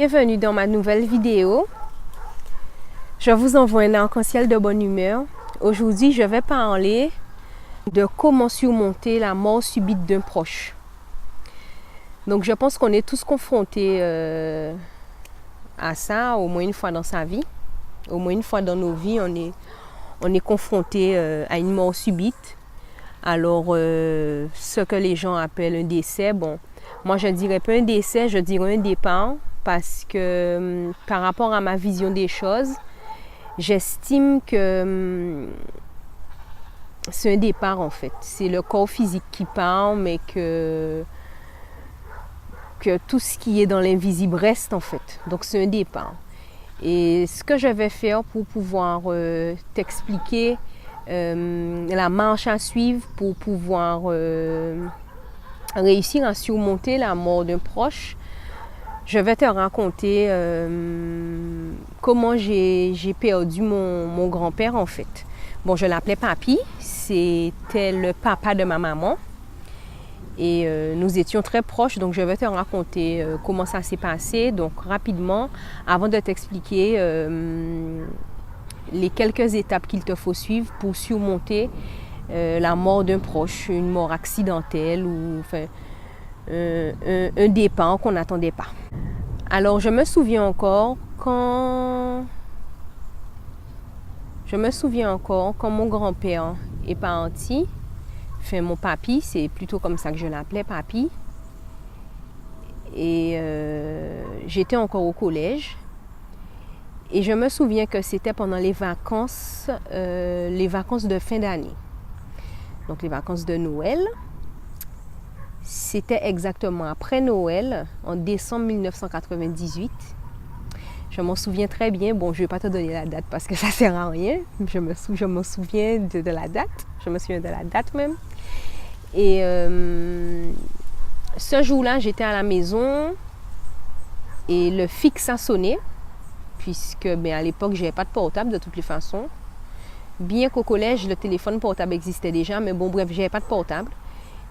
Bienvenue dans ma nouvelle vidéo. Je vous envoie un arc-en-ciel de bonne humeur. Aujourd'hui, je vais parler de comment surmonter la mort subite d'un proche. Donc, je pense qu'on est tous confrontés à ça, au moins une fois dans sa vie. Au moins une fois dans nos vies, on est confronté à une mort subite. Alors, ce que les gens appellent un décès, bon, moi je ne dirais pas un décès, je dirais un départ. Parce que par rapport à ma vision des choses, j'estime que c'est un départ en fait. C'est le corps physique qui part, mais que tout ce qui est dans l'invisible reste en fait. Donc c'est un départ. Et ce que je vais faire pour pouvoir t'expliquer la marche à suivre pour pouvoir réussir à surmonter la mort d'un proche, je vais te raconter comment j'ai perdu mon grand-père en fait. Bon, je l'appelais Papy, c'était le papa de ma maman. Et nous étions très proches, donc je vais te raconter comment ça s'est passé. Donc rapidement, avant de t'expliquer les quelques étapes qu'il te faut suivre pour surmonter la mort d'un proche, une mort accidentelle ou enfin, un départ qu'on n'attendait pas. Alors, je me souviens encore quand mon grand-père est parti. Enfin, mon papy, c'est plutôt comme ça que je l'appelais, papy. Et j'étais encore au collège. Et je me souviens que c'était pendant les vacances de fin d'année. Donc, les vacances de Noël. C'était exactement après Noël, en décembre 1998. Je m'en souviens très bien. Bon, je ne vais pas te donner la date parce que ça ne sert à rien. Je me souviens de la date. Je me souviens de la date même. Et ce jour-là, j'étais à la maison et le fixe a sonné. Puisque à l'époque, je n'avais pas de portable de toutes les façons. Bien qu'au collège, le téléphone portable existait déjà. Mais bon, bref, je n'avais pas de portable.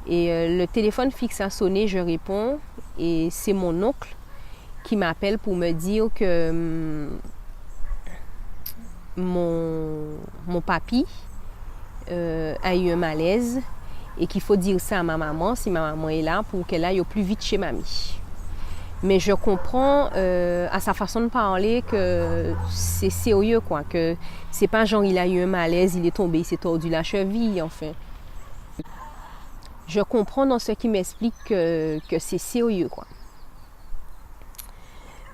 Et le téléphone fixe a sonné, je réponds et c'est mon oncle qui m'appelle pour me dire que mon papy a eu un malaise et qu'il faut dire ça à ma maman si ma maman est là pour qu'elle aille au plus vite chez mamie. Mais je comprends à sa façon de parler que c'est sérieux quoi, que c'est pas genre il a eu un malaise, il est tombé, il s'est tordu la cheville, enfin. Je comprends dans ce qui m'explique que c'est sérieux, quoi.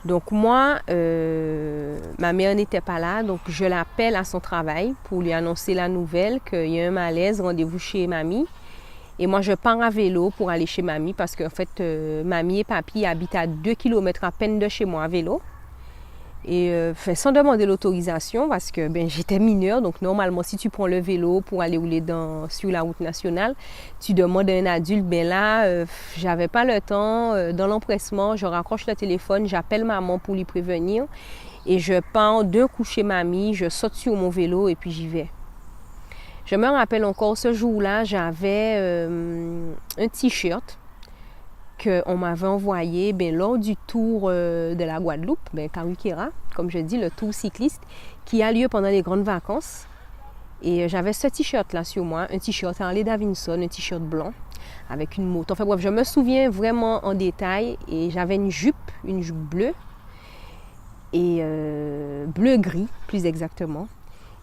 Donc moi, ma mère n'était pas là, donc je l'appelle à son travail pour lui annoncer la nouvelle qu'il y a un malaise, rendez-vous chez mamie. Et moi, je pars à vélo pour aller chez mamie parce qu'en fait, mamie et papy habitent à 2 km à peine de chez moi à vélo. Et sans demander l'autorisation parce que j'étais mineure, donc normalement si tu prends le vélo pour aller rouler sur la route nationale, tu demandes à un adulte. Là, j'avais pas le temps, dans l'empressement, je raccroche le téléphone, j'appelle maman pour lui prévenir et je pars d'un coup chez mamie, je saute sur mon vélo et puis j'y vais. Je me rappelle encore ce jour-là, j'avais un t-shirt qu'on m'avait envoyé lors du tour de la Guadeloupe, Karuikera, comme je dis, le tour cycliste, qui a lieu pendant les grandes vacances. Et j'avais ce t-shirt-là sur moi, un t-shirt Harley Davidson, un t-shirt blanc, avec une moto. Enfin bref, je me souviens vraiment en détail. Et j'avais une jupe bleue, et bleu-gris, plus exactement.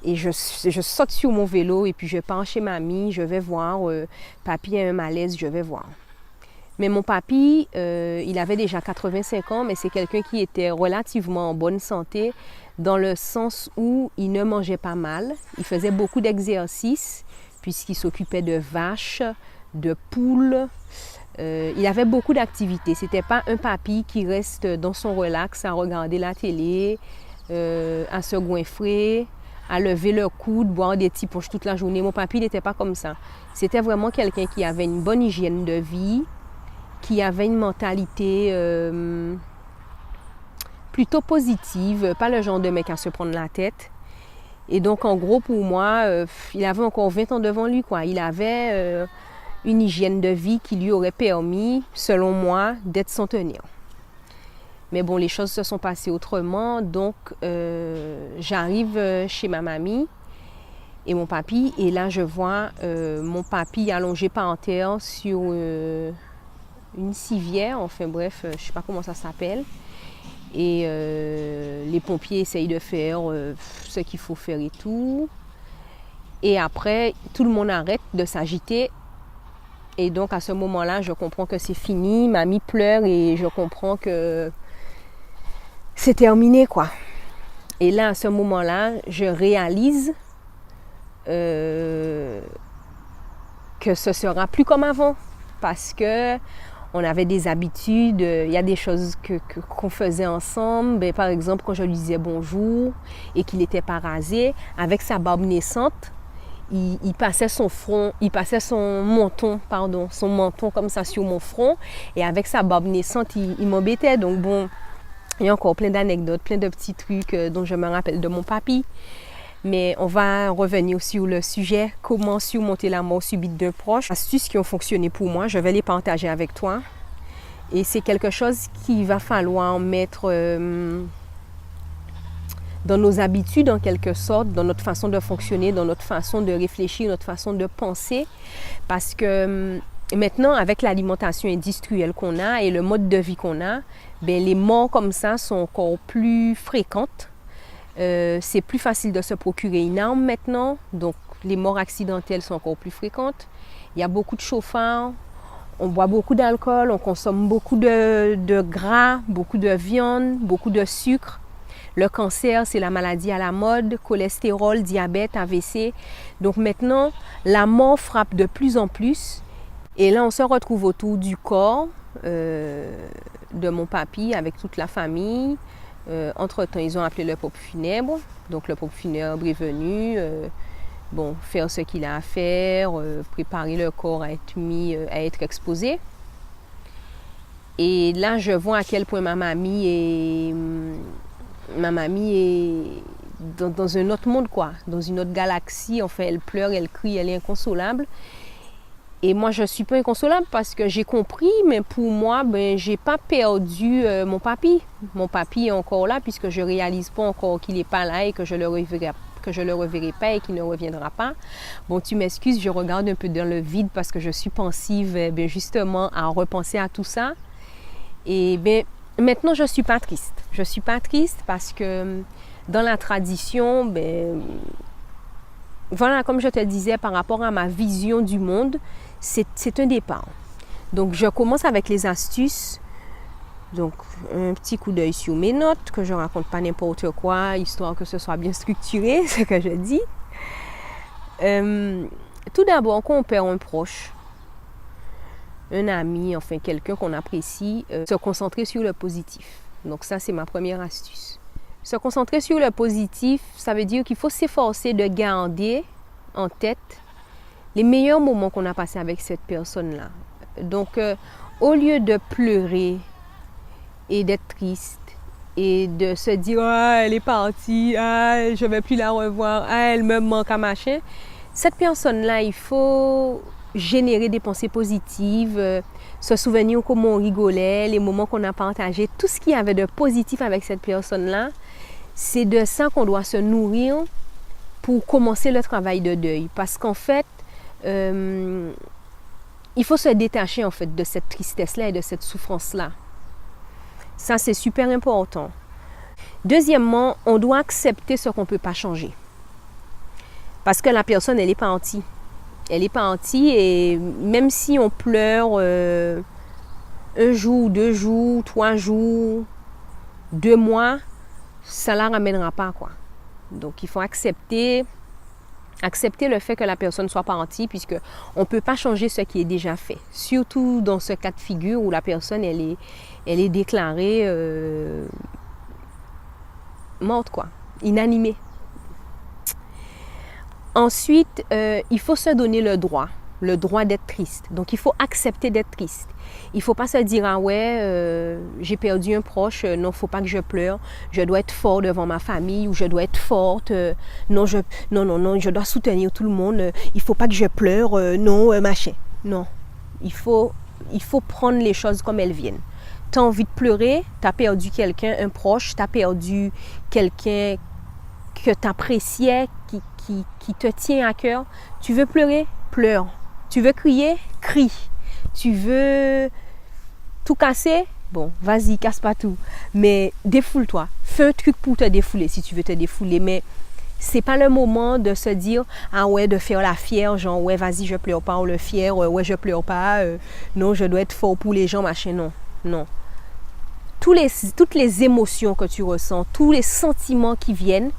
Et je saute sur mon vélo et puis je pars chez mamie, je vais voir, papy a un malaise, je vais voir. Mais mon papy, il avait déjà 85 ans, mais c'est quelqu'un qui était relativement en bonne santé dans le sens où il ne mangeait pas mal. Il faisait beaucoup d'exercices puisqu'il s'occupait de vaches, de poules. Il avait beaucoup d'activités. Ce n'était pas un papy qui reste dans son relax à regarder la télé, à se goinfrer, à lever le coude, boire des petits punch toute la journée. Mon papy n'était pas comme ça. C'était vraiment quelqu'un qui avait une bonne hygiène de vie, qui avait une mentalité plutôt positive, pas le genre de mec à se prendre la tête. Et donc, en gros, pour moi, il avait encore 20 ans devant lui, quoi. Il avait une hygiène de vie qui lui aurait permis, selon moi, d'être centenaire. Mais bon, les choses se sont passées autrement. Donc, j'arrive chez ma mamie et mon papy. Et là, je vois mon papy allongé par terre sur une civière. Enfin bref, je ne sais pas comment ça s'appelle. Et les pompiers essayent de faire ce qu'il faut faire et tout. Et après, tout le monde arrête de s'agiter. Et donc, à ce moment-là, je comprends que c'est fini. Mamie pleure et je comprends que c'est terminé, quoi. Et là, à ce moment-là, je réalise que ce sera plus comme avant. Parce que on avait des habitudes, il y a des choses qu'on faisait ensemble. Ben, par exemple, quand je lui disais bonjour et qu'il n'était pas rasé, avec sa barbe naissante, il passait son front, il passait son menton comme ça sur mon front. Et avec sa barbe naissante, il m'embêtait. Donc bon, il y a encore plein d'anecdotes, plein de petits trucs dont je me rappelle de mon papy. Mais on va revenir sur le sujet, comment surmonter la mort subite d'un proche. Astuces qui ont fonctionné pour moi, je vais les partager avec toi. Et c'est quelque chose qu'il va falloir mettre dans nos habitudes en quelque sorte, dans notre façon de fonctionner, dans notre façon de réfléchir, notre façon de penser. Parce que maintenant, avec l'alimentation industrielle qu'on a et le mode de vie qu'on a, ben, les morts comme ça sont encore plus fréquentes. C'est plus facile de se procurer une arme maintenant, donc les morts accidentelles sont encore plus fréquentes. Il y a beaucoup de chauffards, on boit beaucoup d'alcool, on consomme beaucoup de gras, beaucoup de viande, beaucoup de sucre. Le cancer, c'est la maladie à la mode, cholestérol, diabète, AVC. Donc maintenant, la mort frappe de plus en plus. Et là, on se retrouve autour du corps de mon papy avec toute la famille. Entre-temps, ils ont appelé le pompe funèbre. Donc, le pompe funèbre est venu faire ce qu'il a à faire, préparer le corps à être mis, à être exposé. Et là, je vois à quel point ma mamie est dans un autre monde, quoi, dans une autre galaxie. Enfin, elle pleure, elle crie, elle est inconsolable. Et moi, je ne suis pas inconsolable parce que j'ai compris, mais pour moi, je n'ai pas perdu mon papy. Mon papy est encore là puisque je ne réalise pas encore qu'il n'est pas là et que je le reverrai pas et qu'il ne reviendra pas. Bon, tu m'excuses, je regarde un peu dans le vide parce que je suis pensive justement à repenser à tout ça. Et maintenant, je ne suis pas triste. Je ne suis pas triste parce que dans la tradition, voilà, comme je te disais, par rapport à ma vision du monde, c'est un départ. Donc, je commence avec les astuces. Donc, un petit coup d'œil sur mes notes, que je ne raconte pas n'importe quoi, histoire que ce soit bien structuré, ce que je dis. Tout d'abord, quand on perd un proche, un ami, enfin quelqu'un qu'on apprécie, se concentrer sur le positif. Donc, ça, c'est ma première astuce. Se concentrer sur le positif, ça veut dire qu'il faut s'efforcer de garder en tête les meilleurs moments qu'on a passés avec cette personne-là. Donc, au lieu de pleurer et d'être triste et de se dire « Ah, elle est partie, ah, je ne vais plus la revoir, ah, elle me manque à machin », cette personne-là, il faut générer des pensées positives, se souvenir comment on rigolait, les moments qu'on a partagés, tout ce qu'il y avait de positif avec cette personne-là. C'est de ça qu'on doit se nourrir pour commencer le travail de deuil. Parce qu'en fait, il faut se détacher en fait de cette tristesse-là et de cette souffrance-là. Ça, c'est super important. Deuxièmement, on doit accepter ce qu'on ne peut pas changer. Parce que la personne, elle est partie. Elle est partie et même si on pleure 1 jour, 2 jours, 3 jours, 2 mois, ça ne la ramènera pas, quoi. Donc, il faut accepter le fait que la personne soit partie puisque on ne peut pas changer ce qui est déjà fait. Surtout dans ce cas de figure où la personne, elle est déclarée morte, quoi, inanimée. Ensuite, il faut se donner le droit d'être triste. Donc, il faut accepter d'être triste. Il ne faut pas se dire « Ah ouais, j'ai perdu un proche, non, il ne faut pas que je pleure. Je dois être fort devant ma famille ou je dois être forte. Non, je dois soutenir tout le monde. Il ne faut pas que je pleure, non, machin. » Non, il faut prendre les choses comme elles viennent. tu as envie de pleurer, tu as perdu quelqu'un, un proche, tu as perdu quelqu'un que tu appréciais, qui te tient à cœur. Tu veux pleurer? Pleure. Tu veux crier? Crie. Tu veux tout casser? Bon, vas-y, casse pas tout. Mais défoule-toi. Fais un truc pour te défouler si tu veux te défouler. Mais c'est pas le moment de se dire, ah ouais, de faire la fière, genre, ouais, vas-y, je pleure pas, ou le fier, ouais, je pleure pas, non, je dois être fort pour les gens, machin, non, non. Toutes les émotions que tu ressens, tous les sentiments qui viennent,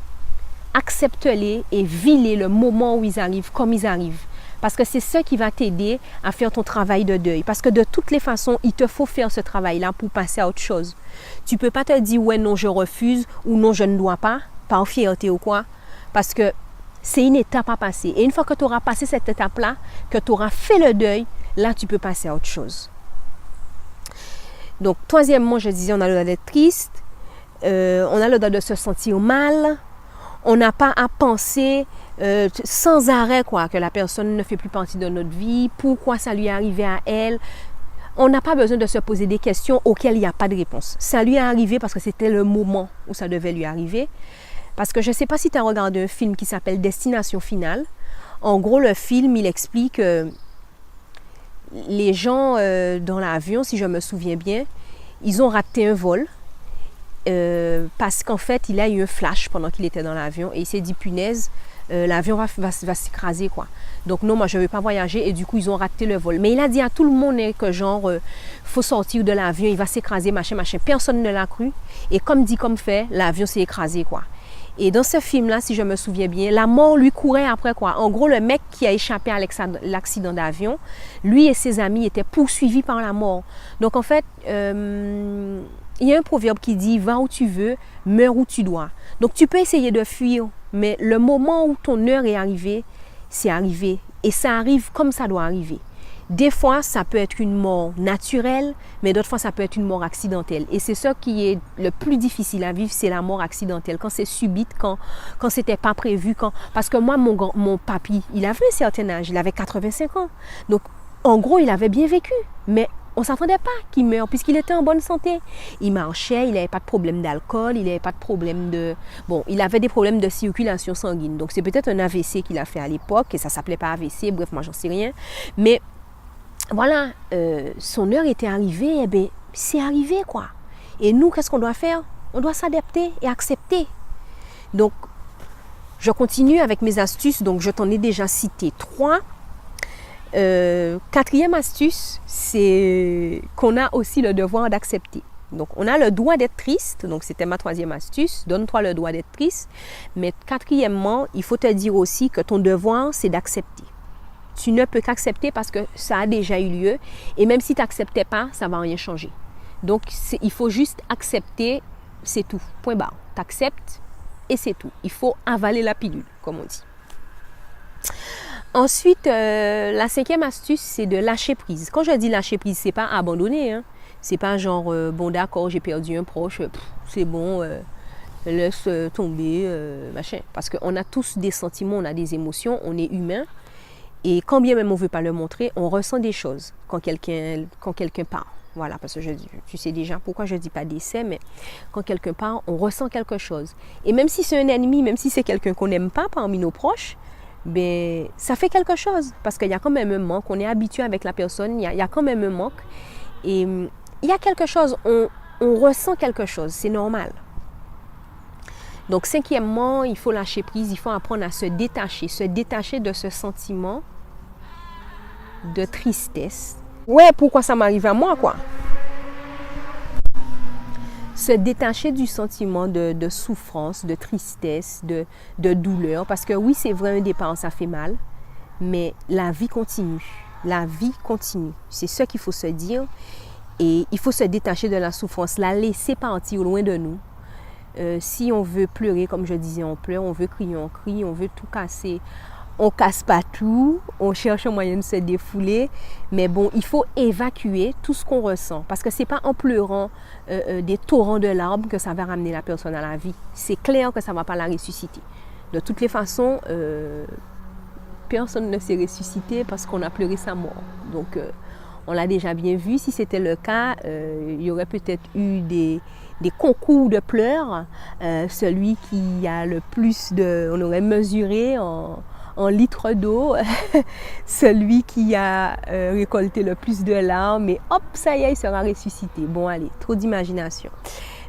accepte-les et vis-les le moment où ils arrivent, comme ils arrivent. Parce que c'est ça qui va t'aider à faire ton travail de deuil. Parce que de toutes les façons, il te faut faire ce travail-là pour passer à autre chose. Tu ne peux pas te dire, ouais, non, je refuse, ou non, je ne dois pas, par fierté ou quoi. Parce que c'est une étape à passer. Et une fois que tu auras passé cette étape-là, que tu auras fait le deuil, là, tu peux passer à autre chose. Donc, troisièmement, je disais, on a le droit d'être triste, on a le droit de se sentir mal, on n'a pas à penser sans arrêt quoi, que la personne ne fait plus partie de notre vie, pourquoi ça lui est arrivé à elle. On n'a pas besoin de se poser des questions auxquelles il n'y a pas de réponse. Ça lui est arrivé parce que c'était le moment où ça devait lui arriver. Parce que je ne sais pas si tu as regardé un film qui s'appelle Destination Finale. En gros, le film, il explique les gens dans l'avion, si je me souviens bien, ils ont raté un vol parce qu'en fait, il a eu un flash pendant qu'il était dans l'avion et il s'est dit, punaise, l'avion va s'écraser, quoi. Donc non, moi, je ne veux pas voyager et du coup, ils ont raté le vol. Mais il a dit à tout le monde que genre, faut sortir de l'avion, il va s'écraser, machin, machin. Personne ne l'a cru et comme dit, comme fait, l'avion s'est écrasé, quoi. Et dans ce film-là, si je me souviens bien, la mort lui courait après, quoi. En gros, le mec qui a échappé à l'accident d'avion, lui et ses amis étaient poursuivis par la mort. Donc, en fait, il y a un proverbe qui dit « Va où tu veux, meurs où tu dois ». Donc, tu peux essayer de fuir, mais le moment où ton heure est arrivée, c'est arrivé. Et ça arrive comme ça doit arriver. Des fois, ça peut être une mort naturelle, mais d'autres fois, ça peut être une mort accidentelle. Et c'est ça qui est le plus difficile à vivre, c'est la mort accidentelle. Quand c'est subite, quand c'était pas prévu. Parce que moi, mon papy, il avait un certain âge, il avait 85 ans. Donc, en gros, il avait bien vécu. Mais on ne s'attendait pas qu'il meure, puisqu'il était en bonne santé. Il marchait, il n'avait pas de problème d'alcool, il n'avait pas de problème de... Bon, il avait des problèmes de circulation sanguine. Donc, c'est peut-être un AVC qu'il a fait à l'époque, et ça ne s'appelait pas AVC, bref, moi, j'en sais rien. Mais... voilà, son heure était arrivée, et bien, c'est arrivé, quoi. Et nous, qu'est-ce qu'on doit faire? On doit s'adapter et accepter. Donc, je continue avec mes astuces. Donc, je t'en ai déjà cité 3. Quatrième astuce, c'est qu'on a aussi le devoir d'accepter. Donc, on a le droit d'être triste. Donc, c'était ma 3e astuce. Donne-toi le droit d'être triste. Mais quatrièmement, il faut te dire aussi que ton devoir, c'est d'accepter. Tu ne peux qu'accepter parce que ça a déjà eu lieu. Et même si tu n'acceptais pas, ça ne va rien changer. Donc, il faut juste accepter, c'est tout. Point barre. Tu acceptes et c'est tout. Il faut avaler la pilule, comme on dit. Ensuite, la 5e astuce, c'est de lâcher prise. Quand je dis lâcher prise, ce n'est pas abandonner. Hein. Ce n'est pas genre, bon d'accord, j'ai perdu un proche, c'est bon, laisse tomber, machin. Parce qu'on a tous des sentiments, on a des émotions, on est humain. Et quand bien même on ne veut pas le montrer, on ressent des choses quand quelqu'un part. Voilà, parce que tu sais déjà pourquoi je ne dis pas décès, mais quand quelqu'un part, on ressent quelque chose. Et même si c'est un ennemi, même si c'est quelqu'un qu'on n'aime pas parmi nos proches, ben, ça fait quelque chose. Parce qu'il y a quand même un manque, on est habitué avec la personne, il y a quand même un manque. Et il y a quelque chose, on ressent quelque chose, c'est normal. Donc, 5e, il faut lâcher prise, il faut apprendre à se détacher de ce sentiment de tristesse. Ouais, pourquoi ça m'arrive à moi, quoi? Se détacher du sentiment de souffrance, de tristesse, de douleur. Parce que oui, c'est vrai, un départ, ça fait mal, mais la vie continue. La vie continue. C'est ce qu'il faut se dire. Et il faut se détacher de la souffrance, la laisser partir loin de nous. Si on veut pleurer, comme je disais, on pleure. On veut crier, on crie. On veut tout casser. On casse pas tout, on cherche un moyen de se défouler, mais bon, il faut évacuer tout ce qu'on ressent, parce que c'est pas en pleurant des torrents de larmes que ça va ramener la personne à la vie. C'est clair que ça va pas la ressusciter. De toutes les façons, personne ne s'est ressuscité parce qu'on a pleuré sa mort. Donc, On l'a déjà bien vu. Si c'était le cas, il y aurait peut-être eu des concours de pleurs. Celui qui a le plus de... On aurait mesuré en litres d'eau. Celui qui a récolté le plus de larmes. Et hop, ça y est, il sera ressuscité. Bon, allez, trop d'imagination.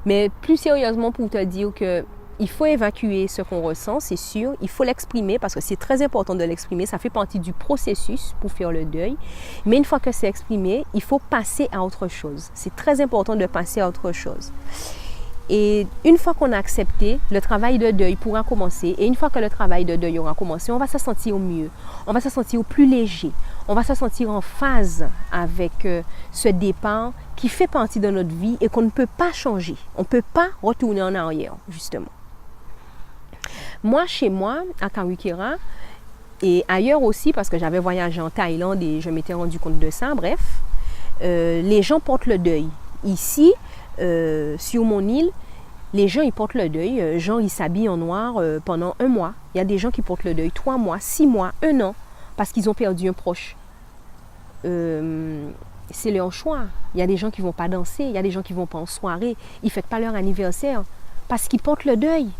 Mais plus sérieusement, pour te dire que il faut évacuer ce qu'on ressent, c'est sûr. Il faut l'exprimer parce que c'est très important de l'exprimer. Ça fait partie du processus pour faire le deuil. Mais une fois que c'est exprimé, il faut passer à autre chose. C'est très important de passer à autre chose. Et une fois qu'on a accepté, le travail de deuil pourra commencer. Et une fois que le travail de deuil aura commencé, on va se sentir mieux. On va se sentir plus léger. On va se sentir en phase avec ce départ qui fait partie de notre vie et qu'on ne peut pas changer. On ne peut pas retourner en arrière, justement. Moi, chez moi, à Karukera, et ailleurs aussi, parce que j'avais voyagé en Thaïlande et je m'étais rendu compte de ça, bref, les gens portent le deuil. Ici, sur mon île, les gens, ils portent le deuil. Genre, ils s'habillent en noir pendant 1 mois. Il y a des gens qui portent le deuil 3 mois, 6 mois, 1 an, parce qu'ils ont perdu un proche. C'est leur choix. Il y a des gens qui ne vont pas danser, il y a des gens qui ne vont pas en soirée, ils ne fêtent pas leur anniversaire, parce qu'ils portent le deuil.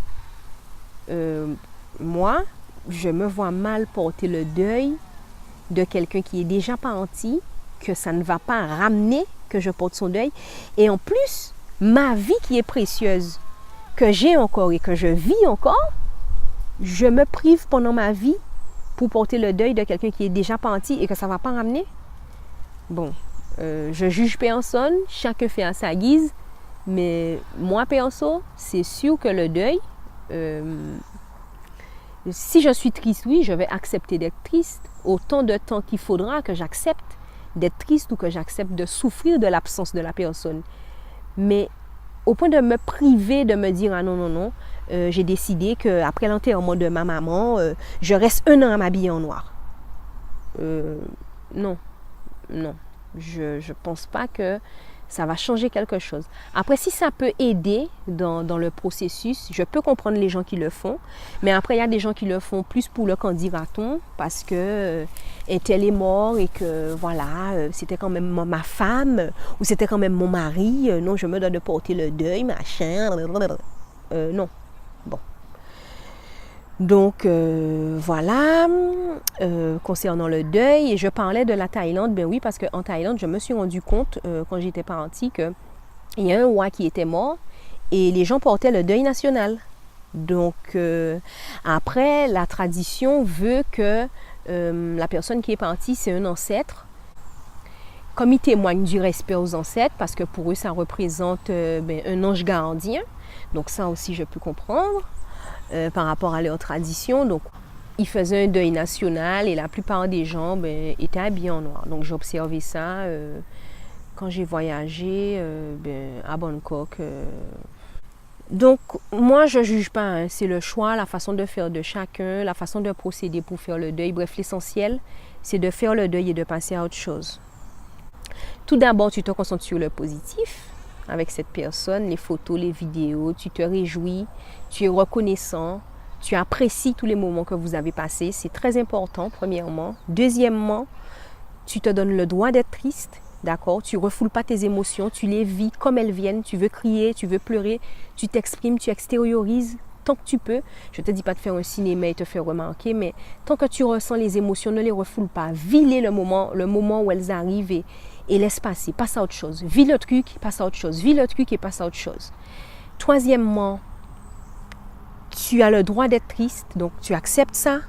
Moi, je me vois mal porter le deuil de quelqu'un qui est déjà parti, que ça ne va pas ramener que je porte son deuil. Et en plus, ma vie qui est précieuse, que j'ai encore et que je vis encore, je me prive pendant ma vie pour porter le deuil de quelqu'un qui est déjà parti et que ça ne va pas ramener. Bon, je juge personne, chacun fait à sa guise, mais moi, perso, c'est sûr que le deuil, si je suis triste, oui, je vais accepter d'être triste autant de temps qu'il faudra que j'accepte d'être triste ou que j'accepte de souffrir de l'absence de la personne. Mais au point de me priver, de me dire « Ah non, non, non, j'ai décidé qu'après l'enterrement de ma maman, je reste 1 an à m'habiller en noir. » Non, non, je ne pense pas que ça va changer quelque chose. Après, si ça peut aider dans le processus, je peux comprendre les gens qui le font. Mais après, il y a des gens qui le font plus pour le qu'en dira-t-on, parce que un tel est mort et que voilà, c'était quand même ma femme ou c'était quand même mon mari. Non, je me dois de porter le deuil, machin. Non. Bon. Donc, voilà, concernant le deuil, et je parlais de la Thaïlande, ben oui, parce qu'en Thaïlande, je me suis rendu compte, quand j'étais partie, qu'il y a un roi qui était mort, et les gens portaient le deuil national. Donc, après, la tradition veut que la personne qui est partie, c'est un ancêtre. Comme ils témoignent du respect aux ancêtres, parce que pour eux, ça représente un ange gardien. Donc, ça aussi, je peux comprendre. Par rapport à leur tradition. Donc, ils faisaient un deuil national et la plupart des gens étaient habillés en noir. Donc, j'ai observé ça quand j'ai voyagé à Bangkok. Donc, moi, je ne juge pas. Hein. C'est le choix, la façon de faire de chacun, la façon de procéder pour faire le deuil. Bref, l'essentiel, c'est de faire le deuil et de passer à autre chose. Tout d'abord, tu te concentres sur le positif. Avec cette personne, les photos, les vidéos, tu te réjouis, tu es reconnaissant, tu apprécies tous les moments que vous avez passés. C'est très important, premièrement. Deuxièmement, tu te donnes le droit d'être triste, d'accord? Tu ne refoules pas tes émotions, tu les vis comme elles viennent. Tu veux crier, tu veux pleurer, tu t'exprimes, tu extériorises tant que tu peux. Je ne te dis pas de faire un cinéma et te faire remarquer, mais tant que tu ressens les émotions, ne les refoule pas. Vis-les le moment où elles arrivent et laisse passer, passe à autre chose. Vis le truc, passe à autre chose. Vis le truc et passe à autre chose. Troisièmement, tu as le droit d'être triste, donc tu acceptes ça.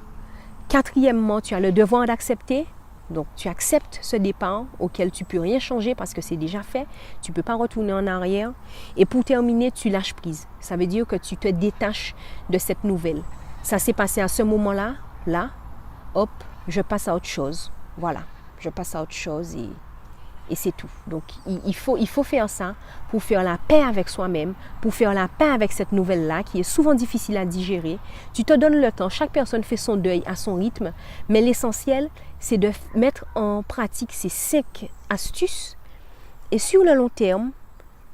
Quatrièmement, tu as le devoir d'accepter, donc tu acceptes ce départ auquel tu ne peux rien changer parce que c'est déjà fait. Tu ne peux pas retourner en arrière. Et pour terminer, tu lâches prise. Ça veut dire que tu te détaches de cette nouvelle. Ça s'est passé à ce moment-là, là, hop, je passe à autre chose. Voilà, je passe à autre chose et c'est tout. Donc, il faut faire ça pour faire la paix avec soi-même, pour faire la paix avec cette nouvelle-là qui est souvent difficile à digérer. Tu te donnes le temps. Chaque personne fait son deuil à son rythme. Mais l'essentiel, c'est de mettre en pratique ces 5 astuces. Et sur le long terme,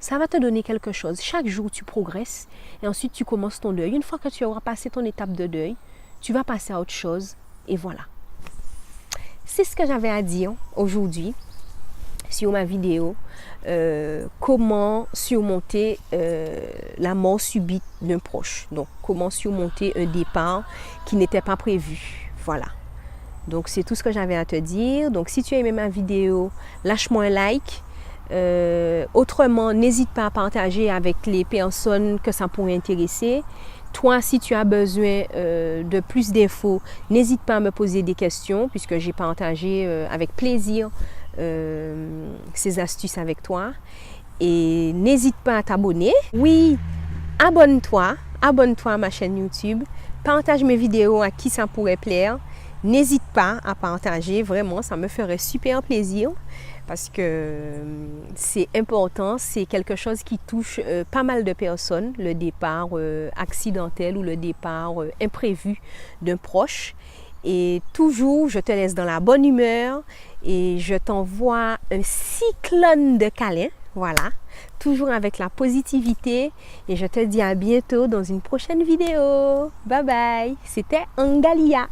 ça va te donner quelque chose. Chaque jour, tu progresses et ensuite, tu commences ton deuil. Une fois que tu auras passé ton étape de deuil, tu vas passer à autre chose et voilà. C'est ce que j'avais à dire aujourd'hui. sur ma vidéo comment surmonter la mort subite d'un proche. Donc, comment surmonter un départ qui n'était pas prévu. Voilà. Donc, c'est tout ce que j'avais à te dire. Donc, si tu as aimé ma vidéo, lâche-moi un like. Autrement, n'hésite pas à partager avec les personnes que ça pourrait intéresser. Toi, si tu as besoin de plus d'infos, n'hésite pas à me poser des questions puisque j'ai partagé avec plaisir ces astuces avec toi. Et n'hésite pas à t'abonner. Oui, abonne-toi à ma chaîne YouTube. Partage mes vidéos à qui ça pourrait plaire. N'hésite pas à partager, vraiment, ça me ferait super plaisir. Parce que c'est important, c'est quelque chose qui touche pas mal de personnes, le départ accidentel ou le départ imprévu d'un proche. Et toujours, je te laisse dans la bonne humeur et je t'envoie un cyclone de câlins, voilà, toujours avec la positivité. Et je te dis à bientôt dans une prochaine vidéo. Bye bye, c'était Angalia.